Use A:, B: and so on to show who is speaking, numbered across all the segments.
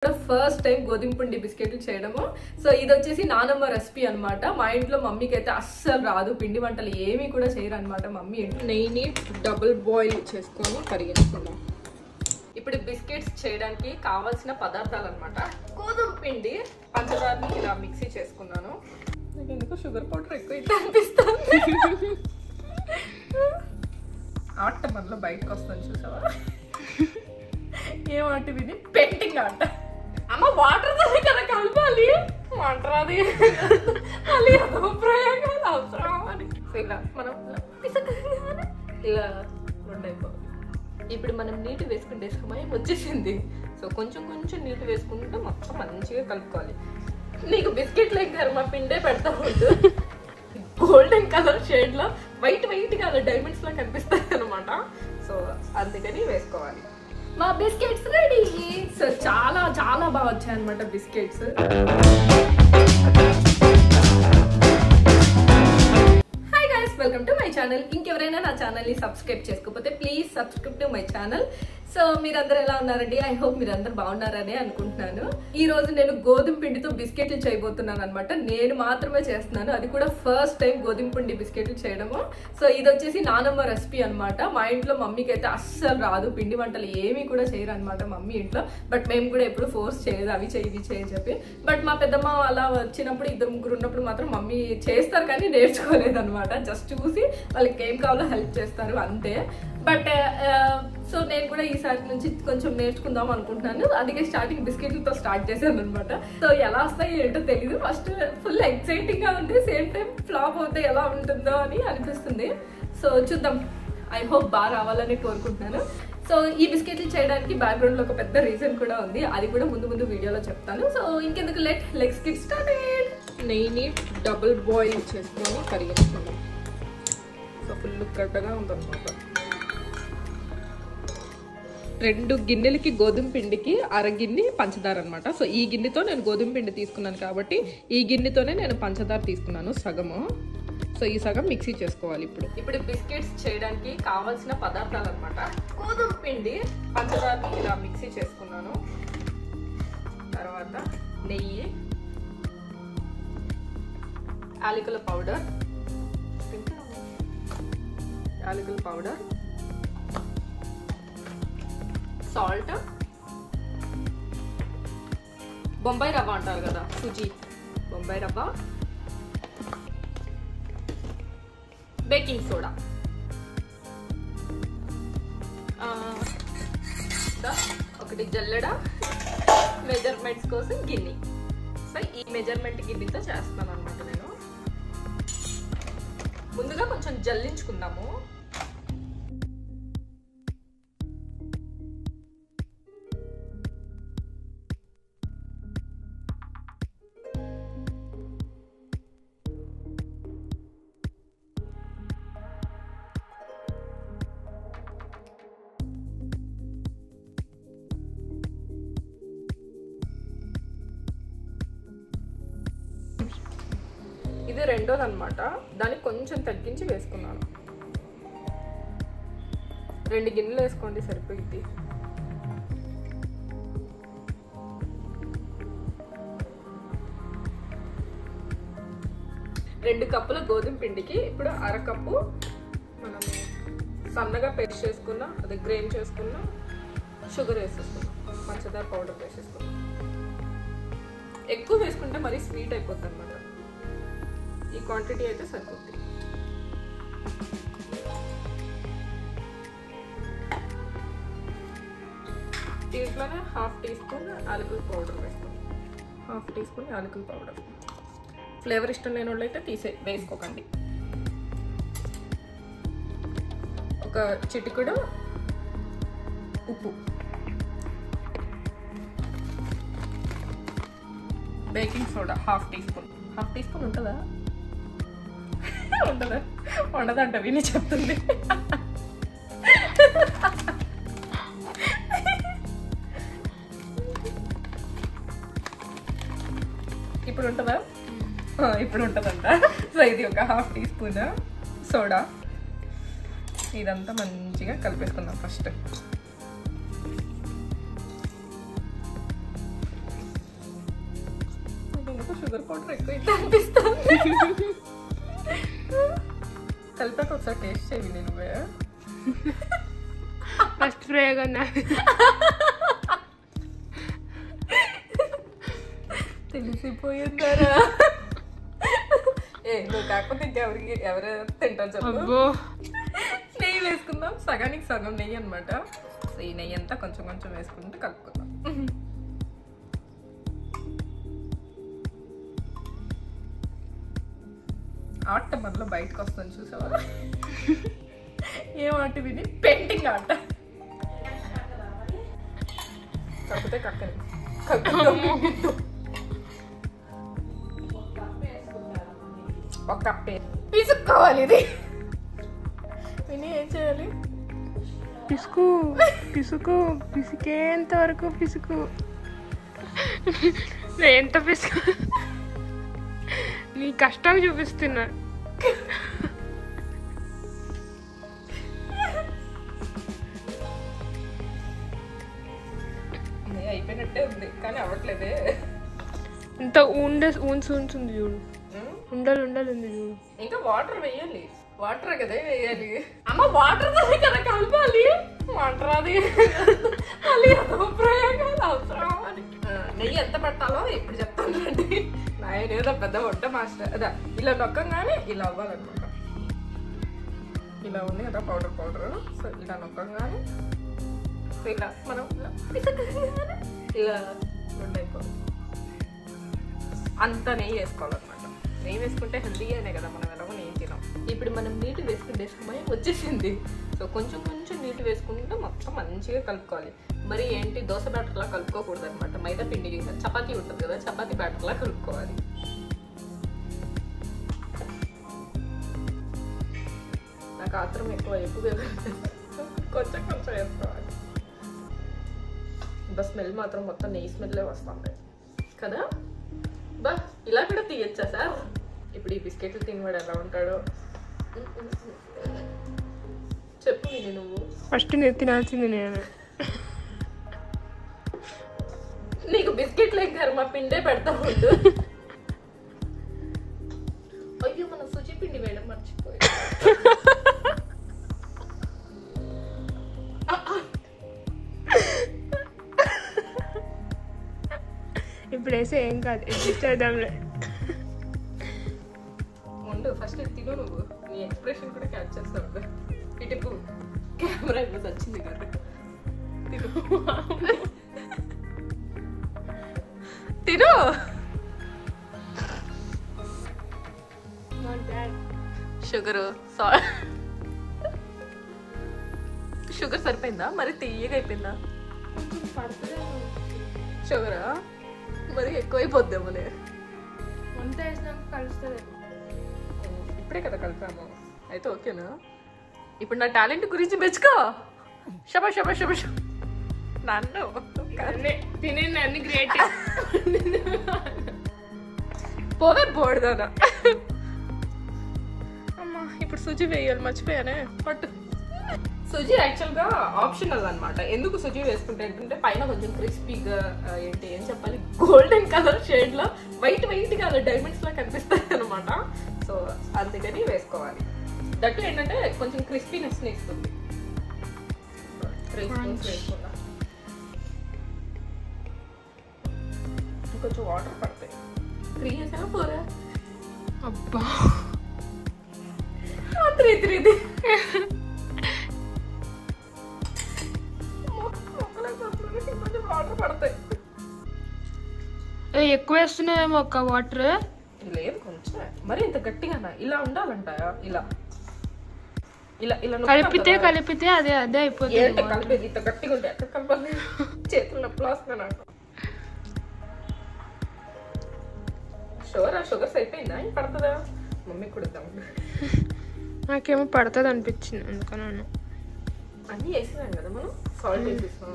A: First time గోధుమ పిండి బిస్కెట్లు చేయడము. సో ఇది వచ్చేసి నానమ్మ రెసిపీ అనమాట. మా ఇంట్లో మమ్మీకి అయితే అస్సలు రాదు, పిండి వంటలు ఏమీ కూడా చేయరు అనమాట మమ్మీ. నెయ్యిని డబుల్ బాయిల్ చేసుకొని కరిగించుకుందాం. ఇప్పుడు బిస్కెట్స్ చేయడానికి కావాల్సిన పదార్థాలు అనమాట. గోధుమ పిండి, పంచదారని ఇలా మిక్సీ చేసుకున్నాను. నాకు ఎందుకో షుగర్ పౌడర్ ఎక్కువ ఇట్లా అనిపిస్తుంది. ఆట మనలో బయటకు వస్తాను చూసావా? ఏమాట విని పెయింటింగ్ ఆట. అమ్మ వాటర్ తోనే కదా కలపాలి, వాటర్ అది మళ్ళీ అదో ప్రయోగాలు అవసరం అని ఇలా మనం ఇలా ఉండైపోవాలి. ఇప్పుడు మనం నీటి వేసుకుంటే సమయం వచ్చేసింది. సో కొంచెం కొంచెం నీటి వేసుకుంటే మొత్తం మంచిగా కలుపుకోవాలి. నీకు బిస్కెట్లు ఏం కాదు, మా పిండే పెడతా ఉండు. గోల్డెన్ కలర్ షేడ్ లో వైట్ వైట్ గా డైమండ్స్ లా కనిపిస్తాయి అనమాట. సో అందుకని వేసుకోవాలి. మా బిస్కెట్స్ రెడీ. సో చాలా చాలా బాగా వచ్చాయి అనమాట biscuits. Hi guys, welcome to my channel. ఇంకెవరైనా నా ఛానల్ ని సబ్స్క్రైబ్ చేసుకోకపోతే please subscribe to my channel. So మీరందరూ ఎలా ఉన్నారండి? ఐ హోప్ మీరందరూ బాగున్నారని అనుకుంటున్నాను. ఈ రోజు నేను గోధుమ పిండితో బిస్కెట్లు చేయబోతున్నాను అనమాట. నేను మాత్రమే చేస్తున్నాను, అది కూడా ఫస్ట్ టైం గోధుమ పిండి బిస్కెట్లు చేయడము. సో ఇది వచ్చేసి నానమ్మ రెసిపీ అనమాట. మా ఇంట్లో మమ్మీకి అయితే అస్సలు రాదు, పిండి వంటలు ఏమీ కూడా చేయరు అనమాట మమ్మీ ఇంట్లో. బట్ మేము కూడా ఎప్పుడు ఫోర్స్ చేయదు, అవి చేయి ఇవి చేయని చెప్పి. బట్ మా పెద్దమ్మ అలా వచ్చినప్పుడు, ఇద్దరు ముగ్గురు ఉన్నప్పుడు మాత్రం మమ్మీ చేస్తారు కానీ నేర్చుకోలేదు అనమాట. జస్ట్ చూసి వాళ్ళకి ఏం కావాలో హెల్ప్ చేస్తారు అంతే. బట్ సో నేను కూడా ఈసారి నుంచి కొంచెం నేర్చుకుందాం అనుకుంటున్నాను. అందుకే స్టార్టింగ్ బిస్కెట్లతో స్టార్ట్ చేశాను అనమాట. సో ఎలా వస్తాయి ఏంటో తెలీదు. ఫస్ట్ ఫుల్ ఎక్సైటింగ్ గా ఉంది, సేమ్ టైం ఫ్లాప్ అవుతే ఎలా ఉంటుందో అని అనిపిస్తుంది. సో చూద్దాం, ఐ హోప్ బాగా రావాలని కోరుకుంటున్నాను. సో ఈ బిస్కెట్లు చేయడానికి బ్యాక్గ్రౌండ్ లో ఒక పెద్ద రీజన్ కూడా ఉంది, అది కూడా ముందు ముందు వీడియోలో చెప్తాను. సో ఇంకెందుకు లెట్స్ గెట్ స్టార్టెడ్. నెయ్యిని డబుల్ బాయిల్ చేసుకొని కరిగించుకుందాం. సో ఫుల్ గడ్డగా ఉందన్నమాట. 2 గిన్నెలకి గోధుమ పిండికి అరగిన్ని పంచదార అనమాట. సో ఈ గిన్నెతో నేను గోధుమ పిండి తీసుకున్నాను కాబట్టి ఈ గిన్నెతోనే నేను పంచదార తీసుకున్నాను సగము. సో ఈ సగం మిక్సీ చేసుకోవాలి. ఇప్పుడు బిస్కెట్స్ చేయడానికి కావాల్సిన పదార్థాలు అనమాట. గోధుమ పిండి, పంచదారని ఇలా మిక్సీ చేసుకున్నాను. తర్వాత నెయ్యి, యాలకుల పౌడర్, సాల్ట్, బొంబాయి రవ్వ అంటారు కదా, సుజీ, బొంబాయి రవ్వ, బేకింగ్ సోడా, ఒకటి జల్లెడ, మెజర్మెంట్స్ కోసం గిన్నె. సో ఈ మెజర్మెంట్ గిన్నెతో చేస్తాను అనమాట నేను. ముందుగా కొంచెం జల్లించుకుందాము. ఇది రెండోది అనమాట, దానికి కొంచెం తగ్గించి వేసుకున్నాను. 2 గిన్నెలు వేసుకోండి సరిపోయింది. రెండు కప్పుల గోధుమ పిండికి ఇప్పుడు అరకప్పు మనం సన్నగా పేస్ట్ చేసుకున్న, అది గ్రైండ్ చేసుకున్న షుగర్ వేసేసుకున్నాం, పంచదార పౌడర్ వేసేసుకున్నాం. ఎక్కువ వేసుకుంటే మరీ స్వీట్ అయిపోతుంది అనమాట. ఈ క్వాంటిటీ అయితే సరిపోతుంది. దీంట్లోనే 1/2 టీ స్పూన్ యాలకుల పౌడర్ వేసుకోండి. 1/2 టీ స్పూన్ యాలకుల పౌడర్. ఫ్లేవర్ ఇష్టం లేని వాళ్ళు అయితే వేసుకోకండి. ఒక చిటికెడు ఉప్పు, baking soda 1/2 teaspoon. 1/2 teaspoon ఉంటుందా? ఉండదంట, విని చెప్తుంది. ఇప్పుడు ఉంటుందా? ఇప్పుడు ఉంటుందంట. సో ఇది ఒక 1/2 టీ స్పూన్ సోడా. ఇదంతా మంచిగా కలిపేసుకుందాం ఫస్ట్. ఎందుకు షుగర్ పౌడర్ ఎక్కువ అయితే అనిపిస్తుంది. కలిపాక ఒకసారి టేస్ట్ చేయి నేను
B: ఫస్ట్ ప్రయోగం
A: తెలిసిపోయిందారా. నువ్వు కాకపోతే ఇంకెవరికి ఎవరైనా తింటారు చెప్పు. నెయ్యి వేసుకుందాం, సగానికి సగం నెయ్యి అనమాట. సో ఈ నెయ్యి అంతా కొంచెం కొంచెం వేసుకుంటే కలుపుకుందాం. ఆట మనలో బయటకు వస్తుంది చూసావా? ఏం ఆట విని పెయింటింగ్ ఆట. కాకపోతే కక్కని ఒక కప్పే పిసుక్కోవాలి. ఇది విని ఏం చేయాలి?
B: పిసుకు పిసుకు పిసికేంత వరకు పిసుకు. ఎంత పిసుకు నీ కష్టం చూపిస్తున్నా.
A: అయిపోయినట్టే ఉంది కానీ అవ్వట్లేదే.
B: ఇంత ఉంది చూడు, ఉండలు ఉండలు ఉంది చూడు.
A: ఇంకా వాటర్ వేయాలి. వాటర్ కదా వేయాలి. అమ్మ వాటర్ తో కదా కలపాలి. వాటర్ అది ప్రయోగాలు అవసరం. నెయ్యి ఎంత పెట్టాలో ఇప్పుడు చెప్తాను అండి. నాయన ఏదో పెద్ద వంట మాస్టర్. అదా ఇలా నొక్కంగానే ఇలా అవ్వాలన్నమాట. ఇలా ఉంది కదా పౌడర్. సో ఇలా నొక్కంగానే ఇలా మనం ఇలా ఉండైపోవాలి. అంత నెయ్యి వేసుకోవాలన్నమాట. నెయ్యి వేసుకుంటే హెల్తీగానే కదా, మనం ఎలాగో నెయ్యి తినాం. ఇప్పుడు మనం నీటి వేసుకుంటే సమయం వచ్చేసింది. సో కొంచెం కొంచెం నీటి వేసుకుంటే మొత్తం మంచిగా కలుపుకోవాలి. మరి ఏంటి దోశ బ్యాటర్లా కలుపుకోకూడదు అనమాట. మైదా పిండి చపాతీ ఉంటుంది కదా, చపాతీ బ్యాటర్లా కలుపుకోవాలి. నాకు ఆత్రం ఎక్కువగా కొంచెం కొంచెం వేసుకోవాలి. స్మెల్ మాత్రం మొత్తం నెయ్యి స్మెల్లే వస్తుంది కదా. బా ఇలా కూడా తీయచ్చా సార్? ఇప్పుడు ఈ బిస్కెట్లు తినవాడు ఎలా ఉంటాడో చెప్పు. విని నువ్వు
B: ఫస్ట్ నేను తినాల్సింది. నేను
A: నీకు బిస్కెట్లు ఏం కర్మ, పిండే పెడతా ఉండు. అయ్యో మనం సుజి పిండి వేయడం మర్చిపోయి.
B: ఇప్పుడు వేసే ఏం కాదు, అడ్జస్ట్ అవుదాంలే.
A: ఉండు ఫస్ట్ తిను నువ్వు. నీ ఎక్స్ప్రెషన్ కూడా క్యాచ్ చేస్తావు. ఇటుకు కెమెరా ఇప్పుడు వచ్చింది కదా. తిను. షుగర్ షుగర్ సరిపోయిందా? మరి తీయగా అయిపోయిందా షుగరా? మరి ఎక్కువైపోద్దాము.
B: వంట వేసినాక కలుస్తుంది.
A: ఇప్పుడే కదా కలిపాము. అయితే ఓకేనా? ఇప్పుడు నా టాలెంట్ గురించి మెచ్చుకో. శబాష్ శబాష్ శబాష్. నన్ను
B: తినేది అన్ని గ్రేట్.
A: పోవే బోర్దానా. అమ్మా ఇప్పుడు సుజి వేయాలి, మర్చిపోయానే. పట్టు. సుజి యాక్చువల్గా ఆప్షనల్ అనమాట. ఎందుకు సుజి వేసుకుంటే ఏంటంటే పైన కొంచెం క్రిస్పీగా ఏంటి ఏం చెప్పాలి, గోల్డెన్ కలర్ షేడ్ లో వైట్ గా డైమండ్స్ లా కనిపిస్తాయి అనమాట. సో అందుకని వేసుకోవాలి. దట్టు ఏంటంటే కొంచెం క్రిస్పీనెస్ ఇస్తుంది. 3 స్పూన్స్ వేసుకుందాం. కొంచెం వాటర్ పడతాయి. 3 వేసాను 4.
B: అబ్బా
A: 3 వాటర్ పడతాయి.
B: ఎక్కువ వేస్తున్నాయేమో ఒక్క వాటర్.
A: లేదు కొంచెం. మరి ఇంత గట్టిగా ఇలా ఉండాలంట. ఇలా ఇలా ఇలా
B: కలిపితే అదే అయిపోతుంది.
A: కలిపేది ఇంత గట్టిగా ఉంటే ఎక్కడ కలపాలి? చేతులు నొప్పులు వస్తున్నాయి నాకు. షుగర్స్ అయిపోయిందా? ఏం పడుతుందా? మమ్మీ కుడుద్దాం.
B: నాకేమో పడుతుంది అనిపించింది, అందుకని
A: అన్నీ వేసినాం కదా మనం. సాల్ట్ వేసేసాం.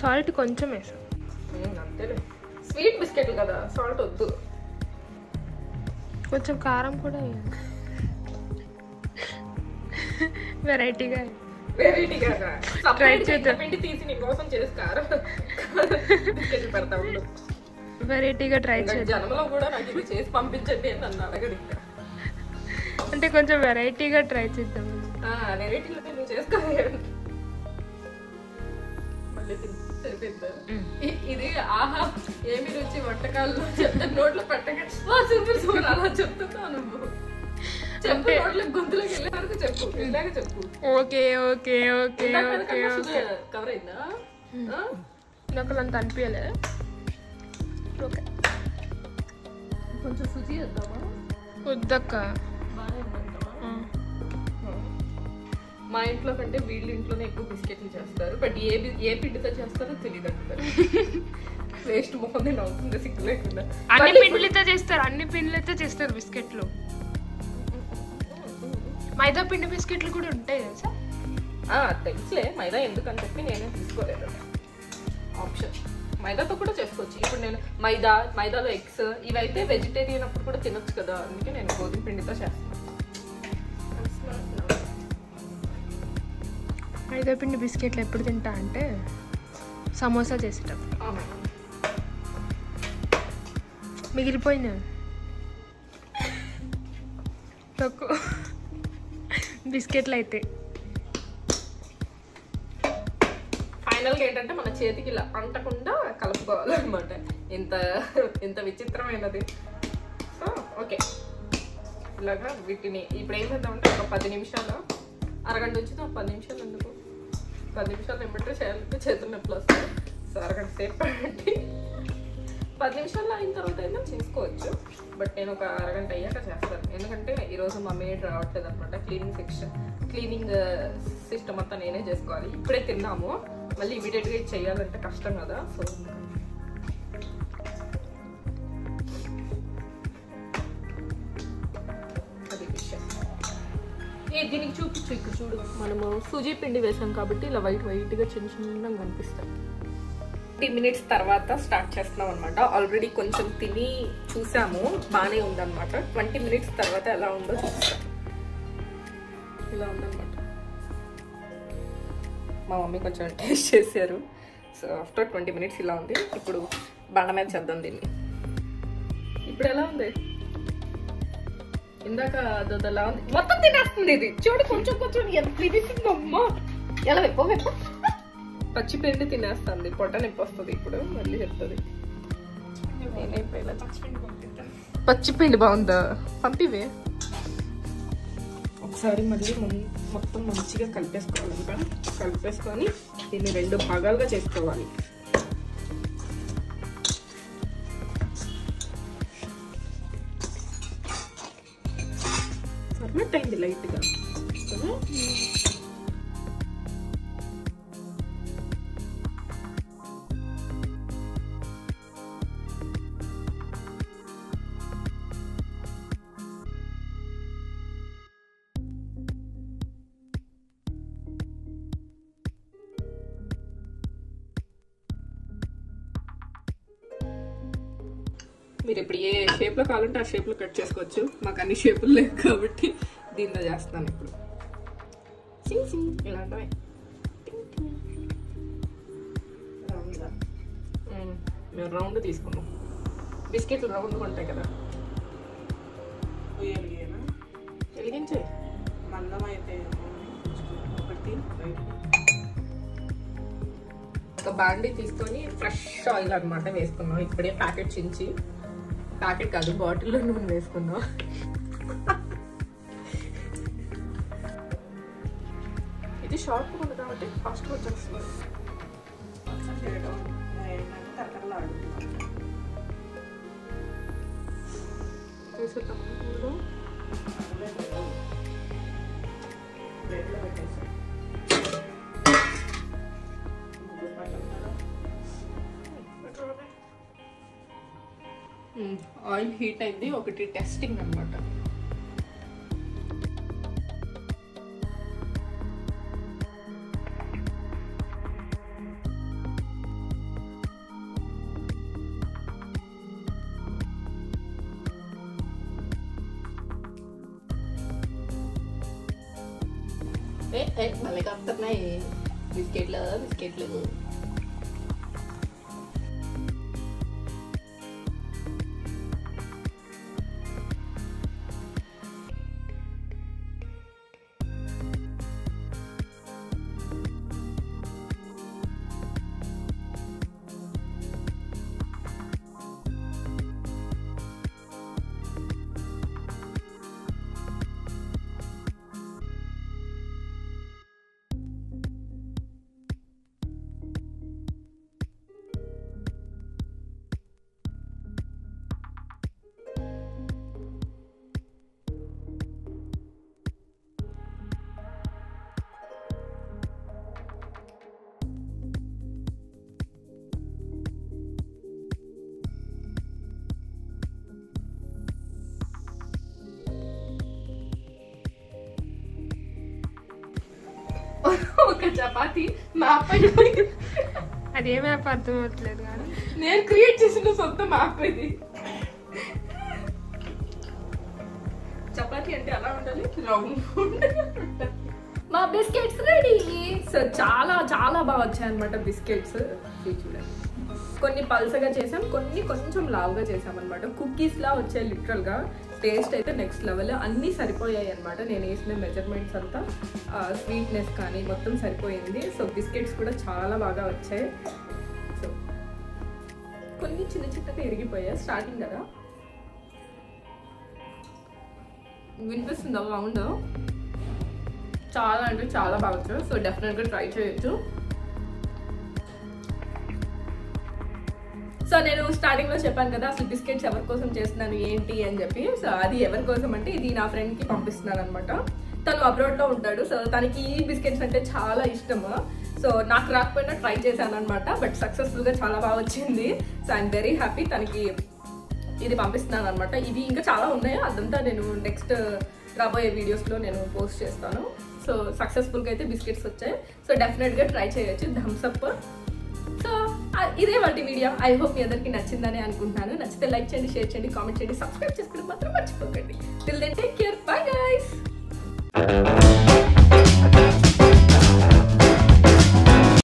B: సాల్ట్ కొంచెం వేసాం
A: అంతేలే. స్వీట్ బిస్కెట్లు కదా, సాల్ట్ వద్దు.
B: కొంచెం కారం కూడా వెరైటీగా
A: ట్రై చేద్దాం. పిండి తీసి నీ కోసం చేసి కారం బిస్కెట్లు పెడతా ఉండు.
B: వెరైటీగా ట్రై చేద్దాం.
A: జన్మలో కూడా నాకు ఇది చేసి పంపించండి అని నన్ను అడగడు ఇంకా.
B: అంటే కొంచెం వెరైటీగా ట్రై చేద్దాం.
A: వెరైటీలో నువ్వు చేసుకోవాలి. మళ్ళీ సరిపోయిందా? ఇది ఆహా ఏమి రుచి వంటకాల్లో చెప్తా నోట్లో పెట్టగా సూపర్ సూపర్ అలా చెప్తున్నా నువ్వు. చెప్పు, నోట్లో గొంతులోకి వెళ్ళే వరకు చెప్పు, ఇలాగ చెప్పు.
B: Okay okay okay okay okay.
A: Cover అయిందా?
B: నాకు అంత అనిపించలే. ఓకే
A: కొంచెం శుచి చేద్దామా?
B: వద్దక్క.
A: బాగానే ఉందంటావా? మా ఇంట్లో కంటే వీళ్ళ ఇంట్లోనే ఎక్కువ బిస్కెట్లు చేస్తారు. బట్ ఏ పిండితో చేస్తారో తెలియదు అంటారు. వేస్ట్ మొహం అవుతుంది సిగ్గు లేకుండా.
B: అన్ని పిండిలతో చేస్తారు బిస్కెట్లు. మైదా పిండి బిస్కెట్లు కూడా ఉంటాయి కదా?
A: తెలుసులే, మైదా ఎందుకని చెప్పి నేనే తీసుకోలేదు ఆప్షన్. మైదాతో కూడా చేసుకోవచ్చు. ఇప్పుడు నేను మైదాలో ఎగ్స్ ఇవైతే వెజిటేరియన్ అప్పుడు కూడా తినొచ్చు కదా, అందుకే నేను గోధుమ పిండితో చేస్తాను.
B: మైదా పిండి బిస్కెట్లు ఎప్పుడు తింటా అంటే సమోసా చేసేటప్పుడు. మిగిలిపోయింది తక్కువ బిస్కెట్లు అయితే.
A: ఫైనల్గా ఏంటంటే మన చేతికి ఇలా అంటకుండా కలుపుకోవాలన్నమాట. ఇంత విచిత్రమైనది. సో ఓకే, ఇలాగా వీటిని ఇప్పుడు ఏం చేద్దామంటే ఒక 10 నిమిషాలు, అరగంట వచ్చింది. 10 నిమిషాలు ఎందుకు, 10 నిమిషాలు ఏమంటే చేయాలంటే చేతులు నొప్పులు వస్తాయి. సో అరగంట సేపు పెట్టి 10 నిమిషాల్లో అయిన తర్వాత అయినా చేసుకోవచ్చు. బట్ నేను ఒక అరగంట అయ్యాక చేస్తాను. ఎందుకంటే ఈరోజు మా మేడ్ రావట్లేదు అనమాట. క్లీనింగ్ సిస్టమ్ అంతా నేనే చేసుకోవాలి. ఇప్పుడే తిన్నాము, మళ్ళీ ఇమీడియట్గా ఇది చేయాలంటే కష్టం కదా. సో అది విషయం. దీనికి చూపించు, ఇక్కడ చూడు. మనము సూజీ పిండి వేసాం కాబట్టి ఇలా వైట్గా చిన్నగా కనిపిస్తాయి. 20 minutes తర్వాత స్టార్ట్ చేస్తున్నాం అనమాట. ఆల్రెడీ కొంచెం తిని చూసాము, బాగానే ఉందన్నమాట. 20 minutes తర్వాత ఎలా ఉందో చూస్తాం. ఇలా ఉందన్నమాట. మా మమ్మీ కొంచెం టేస్ట్ చేశారు. సో ఆఫ్టర్ 20 minutes ఇలా ఉంది. ఇప్పుడు బండ మీద చేద్దాం దీన్ని. ఇప్పుడు ఎలా ఉంది? ఇందాక అదోలా ఉంది, మొత్తం తినేస్తుంది ఇది. చూడు కొంచెం ఎంత తినేసిందమ్మా. ఎలా వెప్ప పచ్చి పిండి తినేస్తుంది, పొట్ట నొప్పి వస్తుంది. ఇప్పుడు మళ్ళీ చెప్తుంది. పచ్చి పిండి బాగుందా? పంపివే ఒకసారి. మళ్ళీ మొత్తం మంచిగా కలిపేసుకోవాలంట. కలిపేసుకొని దీన్ని 2 భాగాలుగా చేసుకోవాలి. ఫర్మెంట్ అయింది లైట్గా. మీరు ఇప్పుడు ఏ షేప్లో కావాలంటే ఆ షేప్లో కట్ చేసుకోవచ్చు. మాకు అన్ని షేపులు లేవు కాబట్టి దీంతో చేస్తాను ఇప్పుడు. ఇలాంటివి మేము రౌండ్ తీసుకున్నాం. బిస్కెట్లు రౌండ్గా ఉంటాయి కదా. వెలిగించే మందం అయితే ఒక బాండీ తీసుకొని ఫ్రెష్ ఆయిల్ అనమాట వేసుకున్నాం. ఇప్పుడే ప్యాకెట్ చించి, ప్యాకెట్ కాదు బాటిల్లో నూనె వేసుకున్నాం. ఇది షార్ట్ ఉంది కాబట్టి ఫాస్ట్గా వచ్చేస్తుంది. చూసేద్దాం. ఆయిల్ హీట్ అయింది. ఒకటి టెస్టింగ్ అనమాట. మళ్ళీ కలుపుతున్నాయి బిస్కెట్లు. చపాతి మ్యాప్ అయిపోయింది.
B: అది ఏ మ్యాప్ అర్థం అవ్వట్లేదు కానీ
A: నేను క్రియేట్ చేసిన సొంత మ్యాప్ ఇది. చపాతి అంటే అలా ఉండాలి, రౌండ్. మా బిస్కెట్స్ రెడీ. సో చాలా చాలా బాగా వచ్చాయి అనమాట బిస్కెట్స్. చూడండి, కొన్ని పల్సగా చేసాం, కొన్ని కొంచెం లావుగా చేసాం అనమాట. కుకీస్ లా వచ్చాయి లిటరల్ గా. టేస్ట్ అయితే నెక్స్ట్ లెవెల్. అన్నీ సరిపోయాయి అనమాట. నేను వేసిన మెజర్మెంట్స్ అంతా, స్వీట్నెస్ కానీ మొత్తం సరిపోయింది. సో బిస్కెట్స్ కూడా చాలా బాగా వచ్చాయి. సో కొన్ని చిన్న చిన్నగా ఇరిగిపోయాయి స్టార్టింగ్ కదా. వినిపిస్తుందా సౌండ్? చాలా అంటే చాలా బాగా వచ్చాయి. సో డెఫినెట్గా ట్రై చేయొచ్చు. సో నేను స్టార్టింగ్ లో చెప్పాను కదా అసలు బిస్కెట్స్ ఎవరి కోసం చేస్తున్నాను ఏంటి అని చెప్పి. సో అది ఎవరి కోసం అంటే ఇది నా ఫ్రెండ్ కి పంపిస్తున్నాను అనమాట. తను అబ్రాడ్ లో ఉంటాడు. సో తనకి ఈ బిస్కెట్స్ అంటే చాలా ఇష్టము. సో నాకు రాకపోయినా ట్రై చేశాను అనమాట. బట్ సక్సెస్ఫుల్ గా చాలా బాగా వచ్చింది. So I'm very happy. తనకి ఇది పంపిస్తున్నాను అనమాట. ఇది ఇంకా చాలా ఉన్నాయి, అదంతా నేను నెక్స్ట్ రాబోయే వీడియోస్లో నేను పోస్ట్ చేస్తాను. సో సక్సెస్ఫుల్గా అయితే బిస్కెట్స్ వచ్చాయి. సో డెఫినెట్గా ట్రై చేయొచ్చు. Thums up. సో ఇదే వాటి వీడియో. ఐ హోప్ మీ అందరికీ నచ్చిందని అనుకుంటున్నాను. నచ్చితే లైక్ చేయండి, షేర్ చేయండి, కామెంట్ చేయండి, సబ్స్క్రైబ్ చేసుకోవడం మాత్రం మర్చిపోకండి. Till then take care. Bye guys.